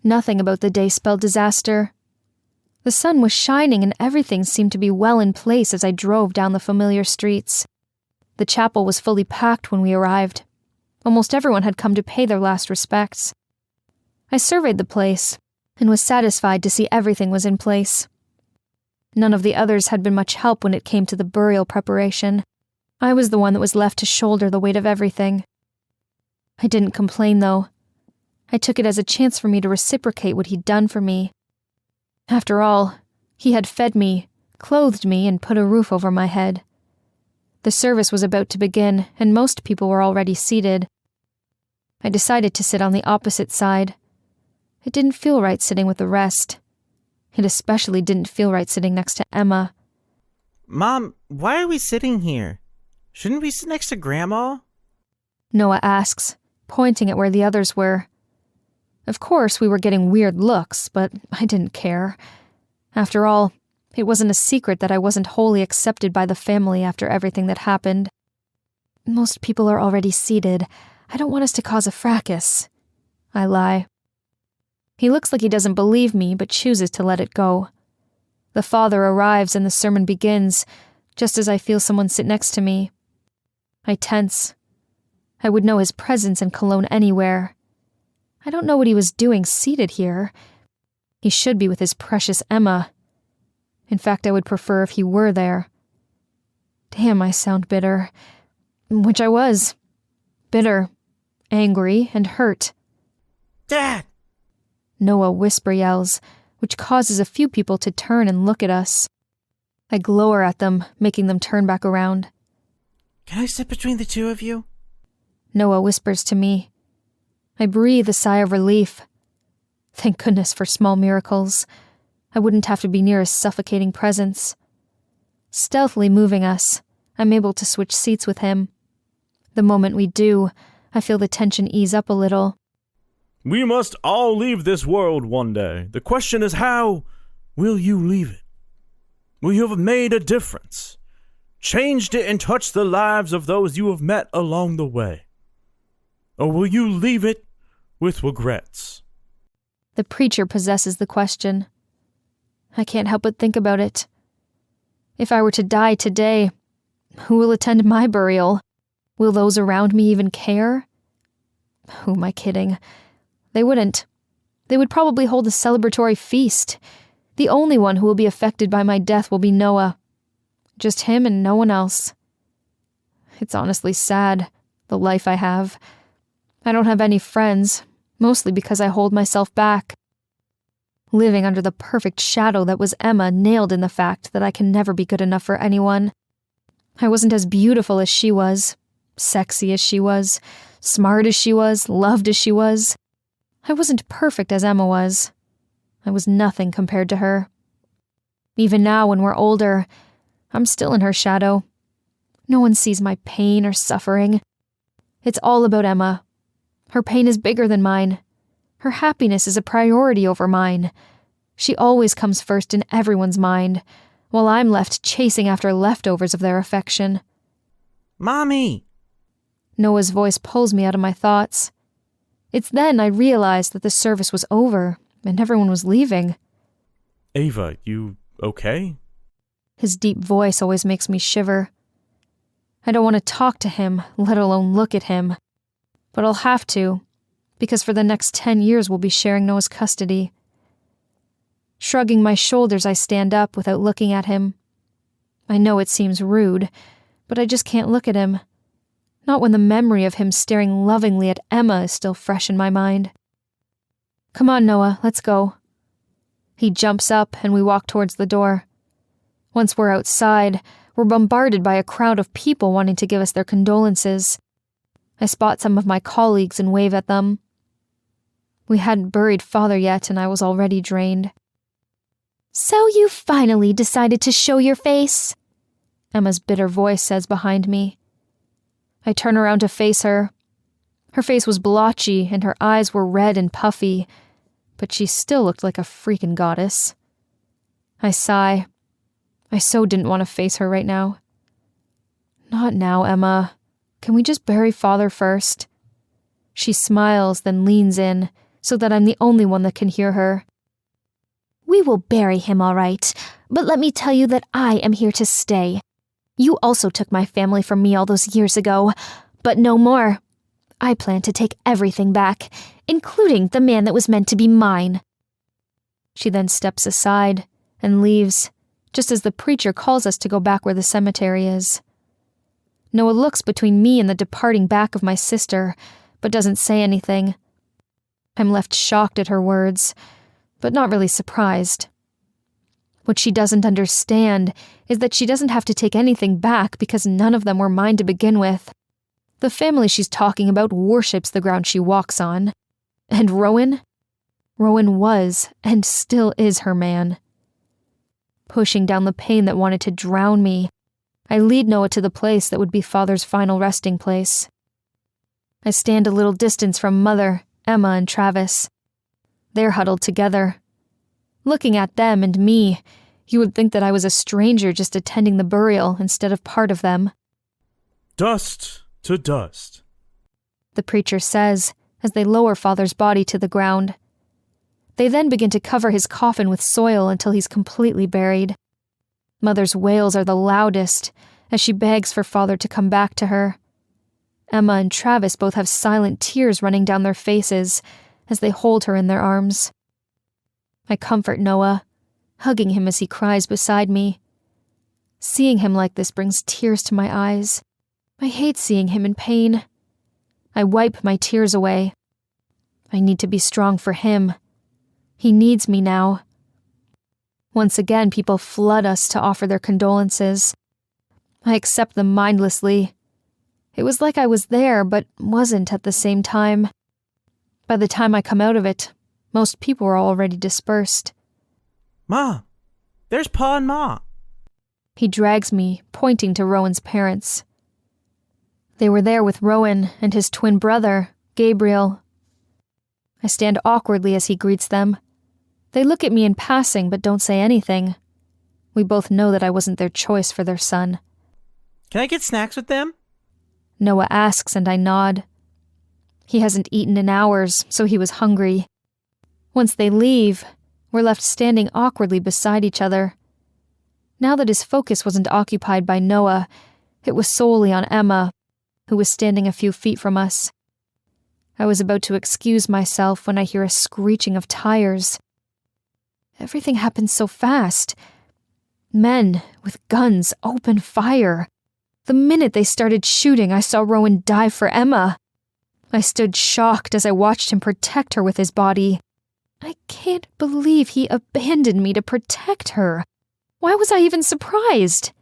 Nothing about the day spelled disaster. The sun was shining and everything seemed to be well in place as I drove down the familiar streets. The chapel was fully packed when we arrived. Almost everyone had come to pay their last respects. I surveyed the place and was satisfied to see everything was in place. None of the others had been much help when it came to the burial preparation. I was the one that was left to shoulder the weight of everything. I didn't complain, though. I took it as a chance for me to reciprocate what he'd done for me. After all, he had fed me, clothed me, and put a roof over my head. The service was about to begin, and most people were already seated. I decided to sit on the opposite side. It didn't feel right sitting with the rest. It especially didn't feel right sitting next to Emma. Mom, why are we sitting here? Shouldn't we sit next to Grandma? Noah asks, pointing at where the others were. Of course, we were getting weird looks, but I didn't care. After all, it wasn't a secret that I wasn't wholly accepted by the family after everything that happened. Most people are already seated. I don't want us to cause a fracas. I lie. He looks like he doesn't believe me, but chooses to let it go. The father arrives and the sermon begins, just as I feel someone sit next to me. I tense. I would know his presence and cologne anywhere. I don't know what he was doing seated here. He should be with his precious Emma. In fact, I would prefer if he were there. Damn, I sound bitter. Which I was. Bitter, angry, and hurt. Dad! Noah whisper yells, which causes a few people to turn and look at us. I glower at them, making them turn back around. Can I sit between the two of you? Noah whispers to me. I breathe a sigh of relief. Thank goodness for small miracles. I wouldn't have to be near his suffocating presence. Stealthily moving us, I'm able to switch seats with him. The moment we do, I feel the tension ease up a little. We must all leave this world one day. The question is, how will you leave it? Will you have made a difference? Changed it and touched the lives of those you have met along the way? Or will you leave it with regrets? The preacher possesses the question. I can't help but think about it. If I were to die today, who will attend my burial? Will those around me even care? Who am I kidding? They wouldn't. They would probably hold a celebratory feast. The only one who will be affected by my death will be Noah. Just him and no one else. It's honestly sad, the life I have. I don't have any friends, mostly because I hold myself back. Living under the perfect shadow that was Emma nailed in the fact that I can never be good enough for anyone. I wasn't as beautiful as she was, sexy as she was, smart as she was, loved as she was. I wasn't perfect as Emma was. I was nothing compared to her. Even now, when we're older, I'm still in her shadow. No one sees my pain or suffering. It's all about Emma. Her pain is bigger than mine. Her happiness is a priority over mine. She always comes first in everyone's mind, while I'm left chasing after leftovers of their affection. Mommy! Noah's voice pulls me out of my thoughts. It's then I realize that the service was over and everyone was leaving. Ava, you okay? His deep voice always makes me shiver. I don't want to talk to him, let alone look at him. But I'll have to, because for the next 10 years we'll be sharing Noah's custody. Shrugging my shoulders, I stand up without looking at him. I know it seems rude, but I just can't look at him. Not when the memory of him staring lovingly at Emma is still fresh in my mind. Come on, Noah, let's go. He jumps up and we walk towards the door. Once we're outside, we're bombarded by a crowd of people wanting to give us their condolences. I spot some of my colleagues and wave at them. We hadn't buried Father yet, and I was already drained. So you finally decided to show your face? Emma's bitter voice says behind me. I turn around to face her. Her face was blotchy, and her eyes were red and puffy, but she still looked like a freaking goddess. I sigh. I so didn't want to face her right now. Not now, Emma. Can we just bury Father first? She smiles, then leans in, so that I'm the only one that can hear her. We will bury him all right, but let me tell you that I am here to stay. You also took my family from me all those years ago, but no more. I plan to take everything back, including the man that was meant to be mine. She then steps aside and leaves, just as the preacher calls us to go back where the cemetery is. Noah looks between me and the departing back of my sister, but doesn't say anything. I'm left shocked at her words, but not really surprised. What she doesn't understand is that she doesn't have to take anything back because none of them were mine to begin with. The family she's talking about worships the ground she walks on. And Rowan? Rowan was and still is her man. Pushing down the pain that wanted to drown me, I lead Noah to the place that would be Father's final resting place. I stand a little distance from Mother, Emma, and Travis. They're huddled together. Looking at them and me, you would think that I was a stranger just attending the burial instead of part of them. Dust to dust, the preacher says as they lower Father's body to the ground. They then begin to cover his coffin with soil until he's completely buried. Mother's wails are the loudest as she begs for Father to come back to her. Emma and Travis both have silent tears running down their faces as they hold her in their arms. I comfort Noah, hugging him as he cries beside me. Seeing him like this brings tears to my eyes. I hate seeing him in pain. I wipe my tears away. I need to be strong for him. He needs me now. Once again, people flood us to offer their condolences. I accept them mindlessly. It was like I was there, but wasn't at the same time. By the time I come out of it, most people were already dispersed. Ma, there's Pa and Ma. He drags me, pointing to Rowan's parents. They were there with Rowan and his twin brother, Gabriel. I stand awkwardly as he greets them. They look at me in passing but don't say anything. We both know that I wasn't their choice for their son. Can I get snacks with them? Noah asks and I nod. He hasn't eaten in hours, so he was hungry. Once they leave, we're left standing awkwardly beside each other. Now that his focus wasn't occupied by Noah, it was solely on Emma, who was standing a few feet from us. I was about to excuse myself when I hear a screeching of tires. Everything happened so fast. Men with guns open fire. The minute they started shooting, I saw Rowan dive for Emma. I stood shocked as I watched him protect her with his body. I can't believe he abandoned me to protect her. Why was I even surprised?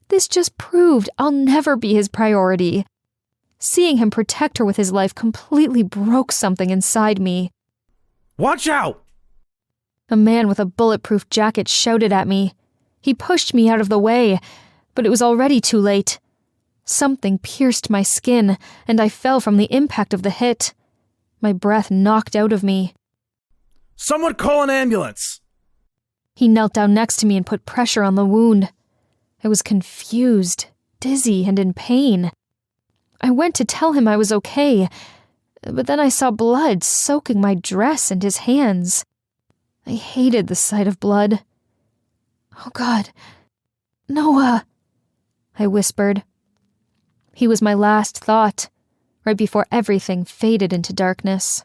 This just proved I'll never be his priority. Seeing him protect her with his life completely broke something inside me. watch out! A man with a bulletproof jacket shouted at me. He pushed me out of the way, but it was already too late. Something pierced my skin, and I fell from the impact of the hit. My breath knocked out of me. Someone call an ambulance! He knelt down next to me and put pressure on the wound. I was confused, dizzy, and in pain. I went to tell him I was okay, but then I saw blood soaking my dress and his hands. I hated the sight of blood. "Oh God, Noah," I whispered. He was my last thought, right before everything faded into darkness.